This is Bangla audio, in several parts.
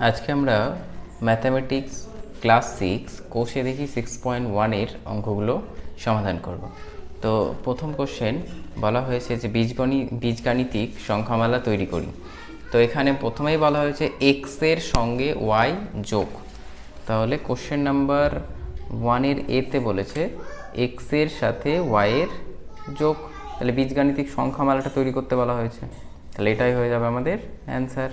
আজকে আমরা ম্যাথামেটিক্স ক্লাস 6 কোষে দেখি 6.1 এর অঙ্কগুলো সমাধান করব। তো প্রথম কোশ্চেন বলা হয়েছে যে বীজগাণিতিক সংখ্যামালা তৈরি করি। তো এখানে প্রথমেই বলা হয়েছে এক্স এর সঙ্গে ওয়াই যোগ। তাহলে কোশ্চেন নাম্বার 1 এর এতে বলেছে এক্স এর সাথে ওয়াই এর যোগ। তাহলে বীজগাণিতিক সংখ্যামালাটা তৈরি করতে বলা হয়েছে, তাহলে এটাই হয়ে যাবে আমাদের অ্যান্সার।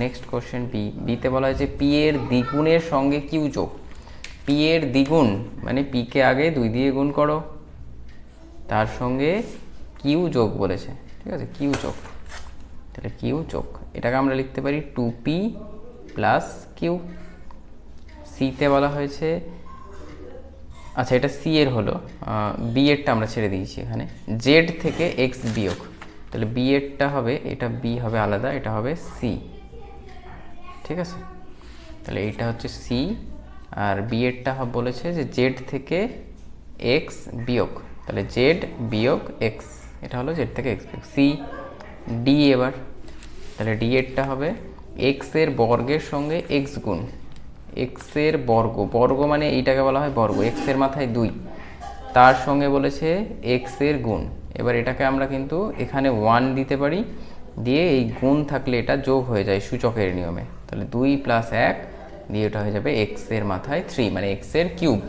নেক্সট কোশ্চেন বিতে বলা হয়েছে পি এর দ্বিগুণের সঙ্গে কিউ যোগ। পি এর দ্বিগুণ মানে পি কে আগে 2 দিয়ে গুণ করো, তার সঙ্গে কিউ যোগ বলেছে, ঠিক আছে, কিউ যোগ। তাহলে কিউ যোগ এটাকে আমরা লিখতে পারি 2p প্লাস কিউ। সিতে বলা হয়েছে, আচ্ছা এটা সি এর হলো, বি এরটা আমরা ছেড়ে দিয়েছি এখানে, জেড থেকে এক্স বিয়োগ। তাহলে বি এরটা হবে, এটা বি হবে আলাদা, এটা হবে সি, ঠিক আছে। তাহলে এইটা হচ্ছে সি, আর বি এরটা বলেছে যে জেড থেকে এক্স বিয়োগ, তাহলে জেড বিয়োগ এক্স, এটা হলো জেড থেকে এক্স বিয়োগ। সি ডি এবার, তাহলে ডি এরটা হবে এক্স এর বর্গের সঙ্গে এক্স গুণ। এক্স এর বর্গ, বর্গ মানে এইটাকে বলা হয় বর্গ, এক্স এর মাথায় 2, তার সঙ্গে বলেছে এক্স এর গুণ। এবার এটাকে আমরা কিন্তু এখানে 1 দিতে পারি, দিয়ে এই গুণ থাকলে এটা যোগ হয়ে যায় সূচকের নিয়মে। তাহলে 2 + 1 দিয়ে এটা হয়ে যাবে এক্স এর মাথায় 3, মানে এক্স এর কিউব।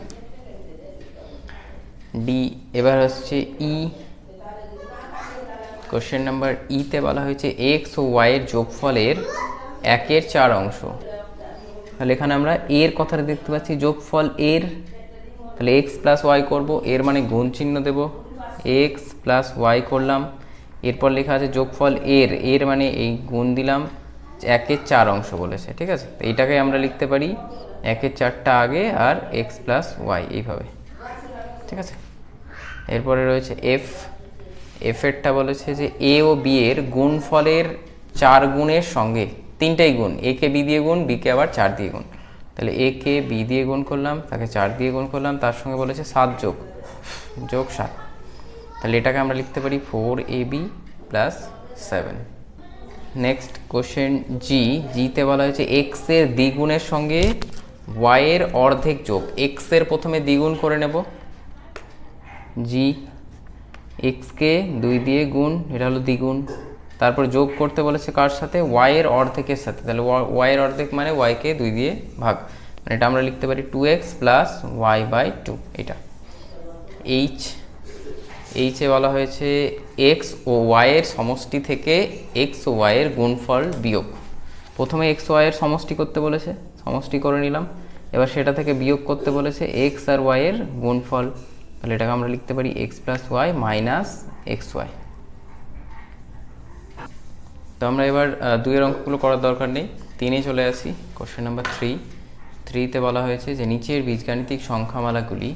ডি এবার হচ্ছে ই। কোশ্চেন নাম্বার ইতে বলা হয়েছে এক্স ও ওয়াই এর যোগফলের 1/4 অংশ। তাহলে এখানে আমরা এর কথাটা দেখতে পাচ্ছি, যোগফল এর, তাহলে এক্স প্লাস ওয়াই করবো, এর মানে গুণ চিহ্ন দেব, এক্স প্লাস ওয়াই করলাম। এরপর লেখা আছে যোগফল এর, এর মানে এই গুণ দিলাম, 1/4 অংশ বলেছে, ঠিক আছে। এইটাকে আমরা লিখতে পারি 1/4টা আগে আর এক্স প্লাস ওয়াই এইভাবে, ঠিক আছে। এরপরে রয়েছে এফ। এফেরটা বলেছে যে এ ও বি এর গুণফলের 4 গুণের সঙ্গে 3টাই গুণ, এ কে বি দিয়ে গুণ, বি কে আবার 4 দিয়ে গুণ। তাহলে এ কে বি দিয়ে গুণ করলাম, তাকে 4 দিয়ে গুণ করলাম, তার সঙ্গে বলেছে 7 যোগ 7। তাহলে এটাকে আমরা লিখতে পারি 4ab + 7। নেক্সট কোশ্চেন জিতে বলা হয়েছে এক্স এর দ্বিগুণের সঙ্গে ওয়াই এর অর্ধেক যোগ। এক্স এর প্রথমে দ্বিগুণ করে নেব, জি এক্সকে 2 দিয়ে গুণ, এটা হলো দ্বিগুণ, তারপর যোগ করতে বলেছে কার সাথে, ওয়াই এর অর্ধেকের সাথে। তাহলে ওয়াই এর অর্ধেক মানে ওয়াইকে 2 দিয়ে ভাগ, মানে এটা আমরা লিখতে পারি 2x + y/2। এটা এইচে বলা হয়েছে এক্স ও ওয়াই এর সমষ্টি থেকে এক্স ও ওয়াই এর গুণফল বিয়োগ। প্রথমে এক্স ওয়াই এর সমষ্টি করতে বলেছে, সমষ্টি করে নিলাম, এবার সেটা থেকে বিয়োগ করতে বলেছে এক্স আর ওয়াই এর গুণফল। তাহলে এটাকে আমরা লিখতে পারি X plus Y minus X Y. তো আমরা এবার 2 এর অঙ্কগুলো করার দরকার নেই, 3-এ চলে আসি। কোশ্চেন নাম্বার 3তে বলা হয়েছে যে নিচের বীজগাণিতিক সংখ্যামালাগুলি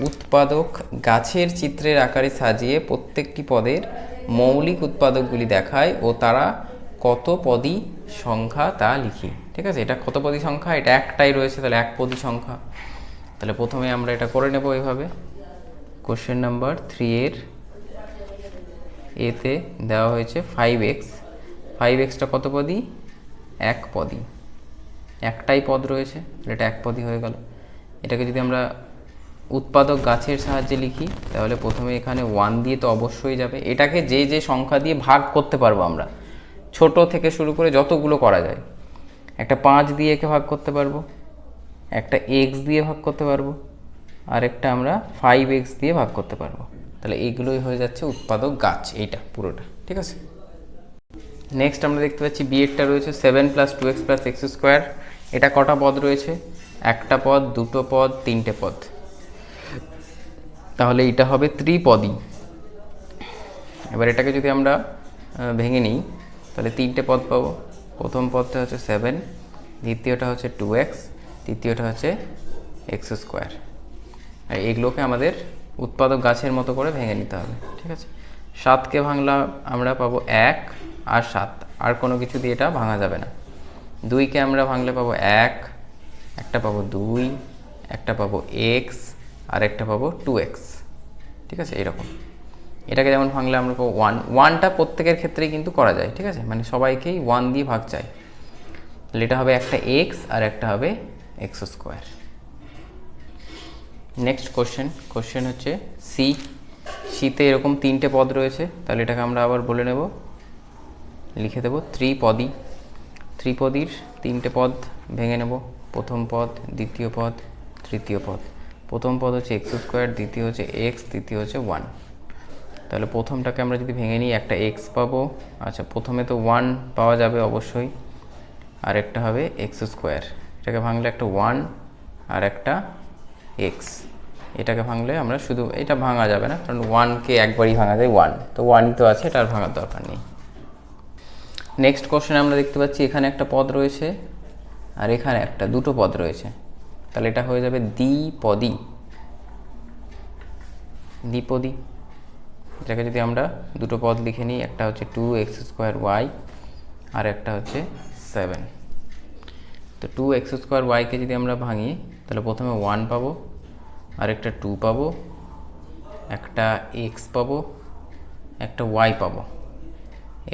উৎপাদক গাছের চিত্রের আকারে সাজিয়ে প্রত্যেকটি পদের মৌলিক উৎপাদকগুলি দেখায় ও তারা কত পদী সংখ্যা তা লিখি, ঠিক আছে। এটা কত পদী সংখ্যা, এটা একটাই রয়েছে, তাহলে 1 পদী সংখ্যা। তাহলে প্রথমে আমরা এটা করে নেব এইভাবে। কোশ্চেন নাম্বার 3 এর এতে দেওয়া হয়েছে 5x। 5xটা কত পদী, 1 পদী, একটাই পদ রয়েছে, এটা 1 পদী হয়ে গেল। এটাকে যদি আমরা উৎপাদক গাছের সাহায্যে লিখি, তাহলে প্রথমে এখানে 1 দিয়ে তো অবশ্যই যাবে, এটাকে যে যে সংখ্যা দিয়ে ভাগ করতে পারবো আমরা, ছোট থেকে শুরু করে যতগুলো করা যায়, একটা 5 দিয়ে একে ভাগ করতে পারবো, একটা x দিয়ে ভাগ করতে পারবো, আর একটা আমরা 5x দিয়ে ভাগ করতে পারবো। তাহলে এইগুলোই হয়ে যাচ্ছে উৎপাদক গাছ, এইটা পুরোটা, ঠিক আছে। নেক্সট আমরা দেখতে পাচ্ছি বি এরটা রয়েছে 7 + 2x + x²। এটা কটা পদ রয়েছে, একটা পদ, দুটো পদ, 3টে পদ, তাহলে এটা হবে ত্রিপদী। এবার এটাকে যদি আমরা ভেঙে নিই, তাহলে 3টে পদ পাবো। প্রথম পদটা হচ্ছে 7, দ্বিতীয়টা হচ্ছে 2x, তৃতীয়টা হচ্ছে x²। আর এগুলোকে আমাদের উৎপাদক গাছের মতো করে ভেঙে নিতে হবে, ঠিক আছে। 7কে ভাঙলা আমরা পাবো 1 আর 7, আর কোনো কিছু দিয়ে এটা ভাঙা যাবে না। 2কে আমরা ভাঙলে পাবো 1, একটা পাবো 2, একটা পাবো x, আর একটা পাবো 2x, ঠিক আছে। এরকম এটাকে যেমন ভাঙলে আমরা পাবো 1। 1টা প্রত্যেকের ক্ষেত্রেই কিন্তু করা যায়, ঠিক আছে, মানে সবাইকেই 1 দিয়ে ভাগ চাই। তাহলে এটা হবে একটা এক্স আর একটা হবে এক্স স্কোয়ার। নেক্সট কোশ্চেন হচ্ছে সিতে এরকম তিনটে পদ রয়েছে, তাহলে এটাকে আমরা আবার বলে নেব, লিখে দেব ত্রিপদীর তিনটে পদ ভেঙে নেব। প্রথম পদ, দ্বিতীয় পদ, তৃতীয় পদ। প্রথম পদ হচ্ছে এক্স স্কোয়ার, দ্বিতীয় হচ্ছে এক্স, তৃতীয় হচ্ছে 1। তাহলে প্রথমটাকে আমরা যদি ভেঙে নিই, একটা এক্স পাবো। আচ্ছা, প্রথমে তো 1 পাওয়া যাবে অবশ্যই, আর একটা হবে এক্স স্কোয়ার। এটাকে ভাঙলে একটা 1 আর একটা এক্স। এটাকে ভাঙলে আমরা শুধু, এটা ভাঙা যাবে না কারণ 1কে একবারই ভাঙা যায়, 1 তো 1ই তো আছে, এটা আর ভাঙার দরকার নেই। নেক্সট কোশ্চেনে আমরা দেখতে পাচ্ছি এখানে একটা পদ রয়েছে আর এখানে একটা, দুটো পদ রয়েছে, তাহলে এটা হয়ে যাবে দ্বিপদী। এটাকে যদি আমরা দুটো পদ লিখে নিই, একটা হচ্ছে 2x² আর একটা হচ্ছে 7। তো 2x² কে যদি আমরা ভাঙি, তাহলে প্রথমে 1 পাবো, আর একটা 2 পাবো, একটা x পাবো, একটা y পাবো।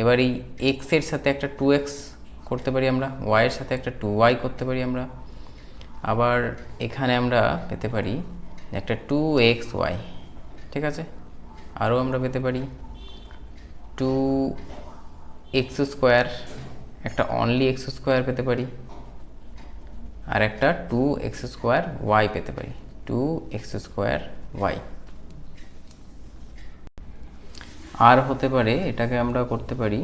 এবার এই x এর সাথে একটা 2x করতে পারি আমরা, y এর সাথে একটা 2y করতে পারি আমরা। আবার এখানে আমরা পেতে পারি একটা 2xy, ঠিক আছে। আরও আমরা পেতে পারি 2x², একটা অনলি x² পেতে পারি, আর একটা 2x² পেতে পারি, 2x²y। আর হতে পারে, এটাকে আমরা করতে পারি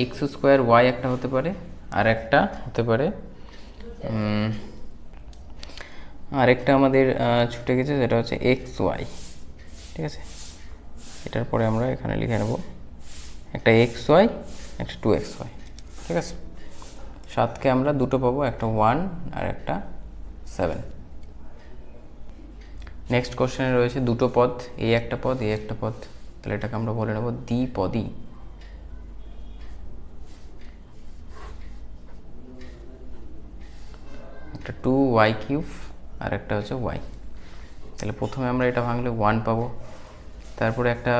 x²y একটা হতে পারে, আর একটা হতে পারে আরেকটা আমাদের ছুটে গেছে, যেটা হচ্ছে xy, ঠিক আছে। এটার পরে আমরা এখানে লিখে নেব একটা xy, একটা 2xy, ঠিক আছে। 7কে আমরা দুটো পাবো, একটা 1 আর একটা 7। নেক্সট কোশ্চেনে রয়েছে দুটো পদ, এই একটা পদ, এই একটা পদ, তাহলে এটাকে আমরা বলে নেব দ্বিপদী। একটা 2y³ আর একটা হচ্ছে y। তাহলে প্রথমে আমরা এটা ভাঙলে 1 পাবো, তারপরে একটা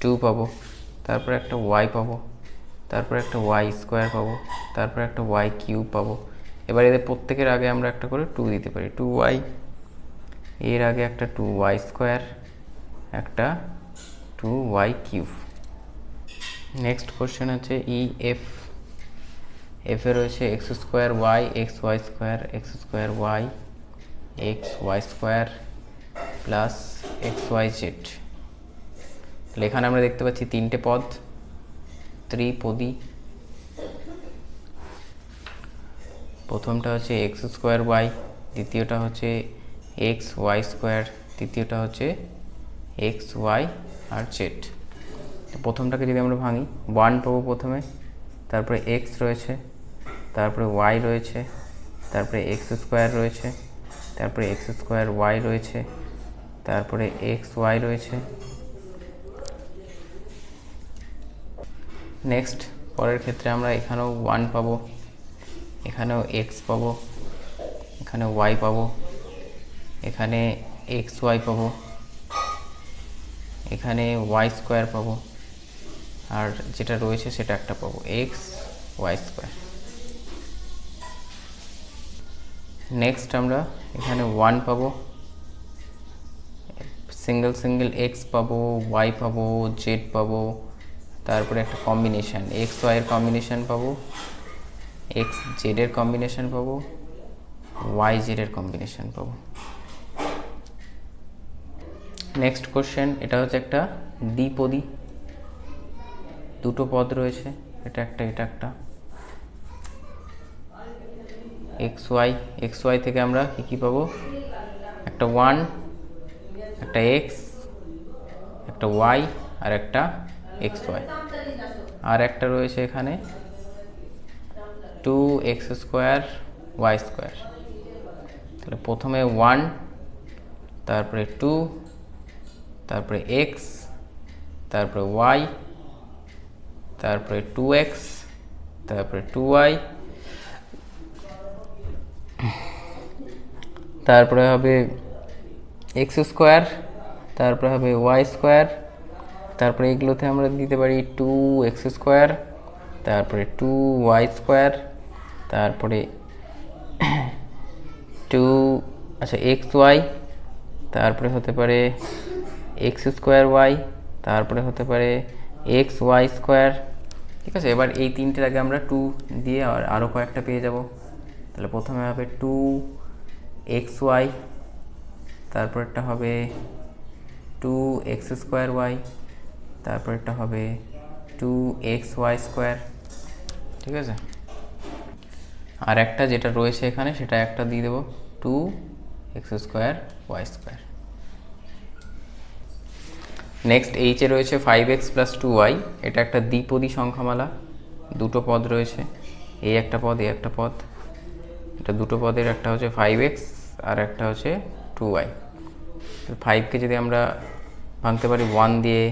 2 পাবো, তারপরে একটা y পাবো, তারপরে একটা y² পাবো, তারপরে একটা y³ পাবো। এবার এদের প্রত্যেকের আগে আমরা একটা করে 2 দিতে পারি, 2y, এর আগে একটা 2y², একটা 2y³। নেক্সট কোশ্চেন হচ্ছে এফ এ রয়েছে x²y, xy² x²y, xy² plus xyz। তাহলে এখানে আমরা দেখতে পাচ্ছি তিনটে পদ, ত্রিপদী। প্রথমটা হচ্ছে x²y, দ্বিতীয়টা হচ্ছে xy², তৃতীয়টা হচ্ছে xy আর z। তো প্রথমটাকে যদি আমরা ভাঙি, 1 পাবো প্রথমে, তারপরে x রয়েছে, তারপরে y রয়েছে, তারপরে x² রয়েছে, তারপরে x²y রয়েছে, তারপরে xy রয়েছে। নেক্সট পরের ক্ষেত্রে আমরা এখানেও 1 পাবো, এখানেও x পাবো, এখানে y পাবো, এখানে xy পাবো, এখানে y² পাবো, আর যেটা রয়েছে সেটা একটা পাবো, xy²। নেক্সট আমরা এখানে 1 পাবো, সিঙ্গেল x পাবো, y পাবো, z পাবো, তারপরে একটা কম্বিনেশন xy এর কম্বিনেশন পাবো, xz এর কম্বিনেশন পাবো, yz এর কম্বিনেশন পাবো। নেক্সট কোশ্চেন, এটা হচ্ছে একটা দ্বিপদী, দুটো পদ রয়েছে, এটা একটা, এটা একটা। xy থেকে আমরা কি পাবো, একটা 1, একটা x, একটা y আর একটা xy। আর একটা রয়েছে এখানে 2x², y²। তাহলে প্রথমে 1, তারপরে 2, তারপরে x, তারপরে y, তারপরে 2x, তারপরে 2y, তারপরে হবে x², তারপরে হবে y², তারপরে এগুলোতে আমরা দিতে পারি 2x², তারপরে 2y², তারপরে 2 আচ্ছা xy, তারপরে হতে পারে x²y, তারপরে হতে পারে xy²। ঠিক আছে, এবার এই তিনটের আগে আমরা 2 দিয়ে আরও কয়েকটা পেয়ে যাব। তাহলে প্রথমে হবে 2xy, তারপরটা হবে 2x²y, তারপরটা হবে 2xy²। ঠিক আছে, আর একটা যেটা রয়েছে এখানে সেটা একটা দিয়ে দেবো 2x²y²। নেক্সট এইচে রয়েছে 5x + 2y, এটা একটা দ্বিপদী সংখ্যামালা, দুটো পদ রয়েছে, এই একটা পদ এই একটা পদ। এটা দুটো পদের একটা হচ্ছে 5x আর একটা হচ্ছে 2y। 5কে যদি আমরা ভাঙতে পারি 1 দিয়ে,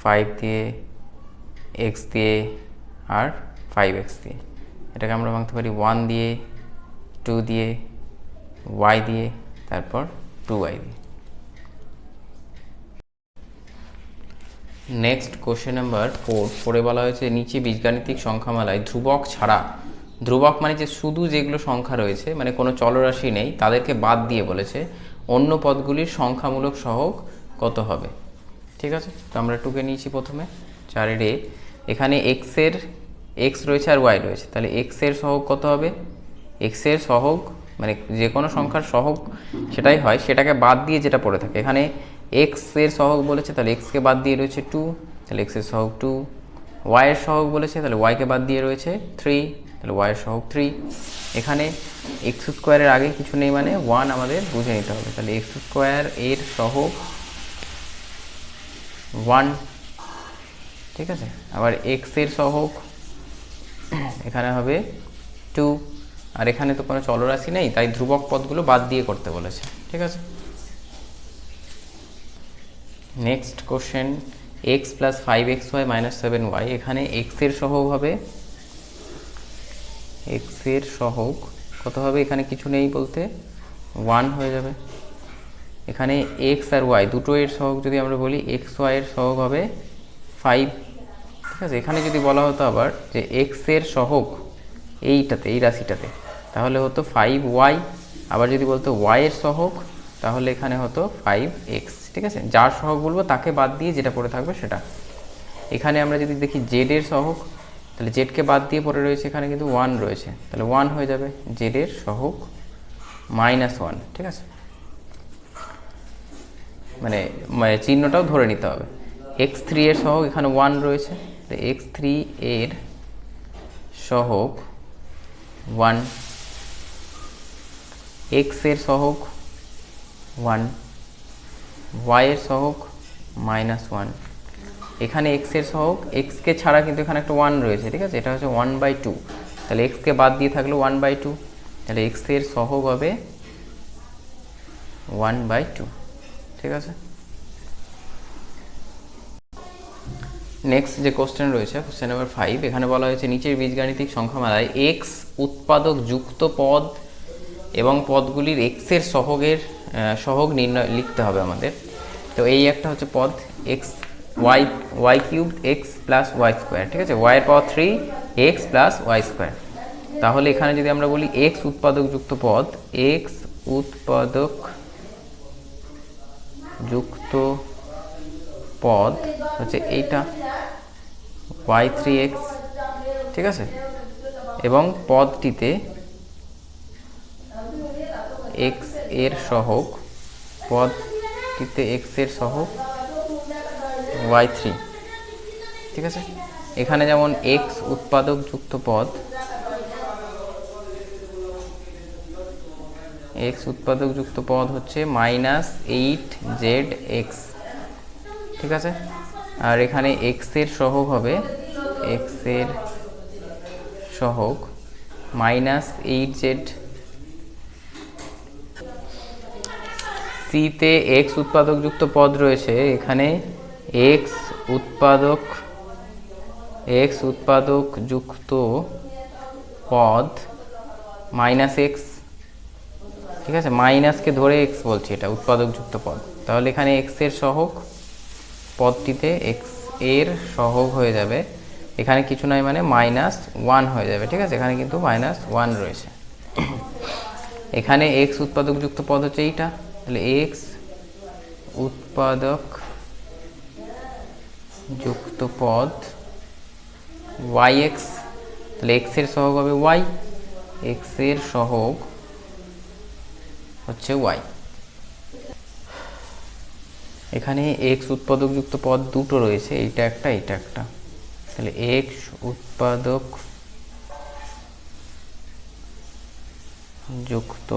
5 দিয়ে, x দিয়ে আর 5x দিয়ে, এটাকে আমরা ভাঙতে পারি 1 দিয়ে, 2 দিয়ে, y দিয়ে, তারপর 2y দিয়ে। নেক্সট কোশ্চেন নাম্বার 4 বলা হয়েছে নিচে বীজগাণিতিক সংখ্যামালায় ধ্রুবক ছাড়া, ধ্রুবক মানে যে শুধু যেগুলো সংখ্যা রয়েছে মানে কোনো চলরাশি নেই তাদেরকে বাদ দিয়ে বলেছে অন্য পদগুলির সংখ্যামূলক সহগ কত হবে। ঠিক আছে, তো আমরা 2কে নিয়েছি প্রথমে 4 এ, এখানে x রয়েছে আর y রয়েছে, তাহলে x এর সহগ কত হবে? x এর সহগ মানে যে কোনো সংখ্যার সহগ সেটাই হয়, সেটাকে বাদ দিয়ে যেটা পড়ে থাকে, এখানে x এর সহগ বলেছে তাহলে x কে বাদ দিয়ে রয়েছে 2, তাহলে x এর সহগ 2, y এর সহগ বলেছে তাহলে y কে বাদ দিয়ে রয়েছে 3, তাহলে y এর সহগ 3। এখানে x² এর আগে কিছু নেই মানে 1 আমাদের বুঝে নিতে হবে, তাহলে x² এর সহগ 1। ঠিক আছে, আবার x এর সহগ এখানে হবে 2, আর এখানে তো কোনো চলরাশি নেই তাই ধ্রুবক পদগুলো বাদ দিয়ে করতে বলেছে। ঠিক আছে, next question x + 5xy - 7y, এখানে x এর সহগ হবে, x এর সহগ কত হবে? এখানে কিছু নেই বলতে 1 হয়ে যাবে। এখানে x আর y দুটো এর সহগ যদি আমরা বলি xy এর সহগ হবে 5। ঠিক আছে, এখানে যদি বলা হতো আবার যে x এর সহগ এইটাতে এই রাশিটাতে তাহলে হতো 5y, আবার যদি বলতো y এর সহগ তাহলে এখানে হতো 5x। ঠিক আছে, যার সহগ বলবো তাকে বাদ দিয়ে যেটা পড়ে থাকবে সেটা। এখানে আমরা যদি দেখি z এর সহগ, তাহলে z কে বাদ দিয়ে পড়ে রয়েছে এখানে কিন্তু 1 রয়েছে, তাহলে 1 হয়ে যাবে, z এর সহগ -1। ঠিক আছে, মানে চিহ্নটাও ধরে নিতে হবে। x3 এর সহগ এখানে 1 রয়েছে, তাহলে x3 এর সহগ 1, x এর সহগ 1, y এর সহগ -1। এখানে x এর সহগ, x কে ছাড়া কিন্তু এখানে একটা 1 রয়েছে। ঠিক আছে, এটা হচ্ছে 1/2, তাহলে x কে বাদ দিয়ে থাকলো 1/2, তাহলে x এর সহগ হবে 1/2। ঠিক আছে, নেক্সট যে কোশ্চেন রয়েছে কোশ্চেন নাম্বার 5, এখানে বলা হয়েছে নিচের বীজগাণিতিক সংখ্যামালায় x উৎপাদক যুক্ত পদ এবং পদগুলির x এর সহগ নির্ণয় লিখতে হবে আমাদের। তো এই একটা হচ্ছে পদ y³ x + y²। ঠিক আছে, y এর পাওয়ার 3 x + y²। তাহলে এখানে যদি আমরা বলি x উৎপাদক যুক্ত পদ, x উৎপাদক যুক্ত পদ হচ্ছে এইটা y3x। ঠিক আছে, এবং পদটিতে x এর সহগ, পদটিতে x এর সহগ y3। ঠিক আছে, এখানে যেমন x উৎপাদক যুক্ত পদ, x উৎপাদক যুক্ত পদ হচ্ছে -8zx। ঠিক আছে, আর এখানে x এর সহগ হবে, x এর সহগ -8z। c তে x উৎপাদক যুক্ত পদ রয়েছে, এখানে x উৎপাদক যুক্ত পদ -x। ঠিক আছে, মাইনাসকে ধরে x বলছি, এটা উৎপাদক যুক্ত পদ, তাহলে এখানে x এর সহগ পদটিতে x এর সহগ হয়ে যাবে, এখানে কিছু নাই মানে -1 হয়ে যাবে, ঠিক আছে, এখানে কিন্তু -1 রয়েছে। এখানে এক্স উৎপাদকযুক্ত পদ হচ্ছে এইটা, তাহলে এক্স উৎপাদক যুক্ত পদ ওয়াই এক্স, তাহলে এক্স এর সহগ হবে ওয়াই, এক্স এর সহগ হচ্ছে ওয়াই। এখানে এক্স উৎপাদকযুক্ত পদ দুটো রয়েছে, এইটা একটা এইটা একটা, তাহলে এক্স উৎপাদক যুক্ত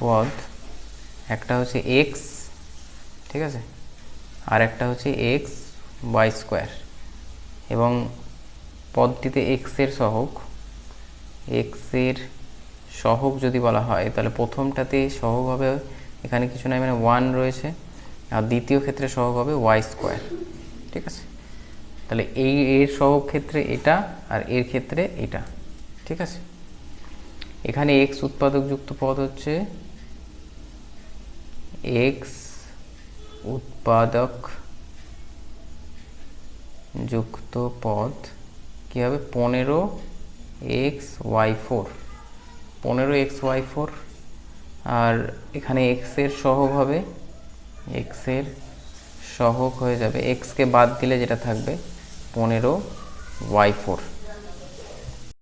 পদ একটা হচ্ছে এক্স, ঠিক আছে, আর একটা হচ্ছে এক্স ওয়াই স্কোয়ার, এবং পদটিতে এক্স এর সহগ যদি বলা হয় তাহলে প্রথমটাতে সহগ হবে, এখানে কিছু নাই মানে 1 রয়েছে, আর দ্বিতীয় ক্ষেত্রে সহগ হবে ওয়াই স্কোয়ার, ঠিক আছে। তাহলে এর সহগ ক্ষেত্রে এটা আর এর ক্ষেত্রে এটা, ঠিক আছে। এখানে এক্স উৎপাদক যুক্ত পদ হচ্ছে এক্স উৎপাদক যুক্ত পদ কি হবে 15xy4, 15xy4, আর এখানে এক্স এর সহগ হবে, এক্স এর সহগ হয়ে যাবে, এক্সকে বাদ দিলে যেটা থাকবে 15y4।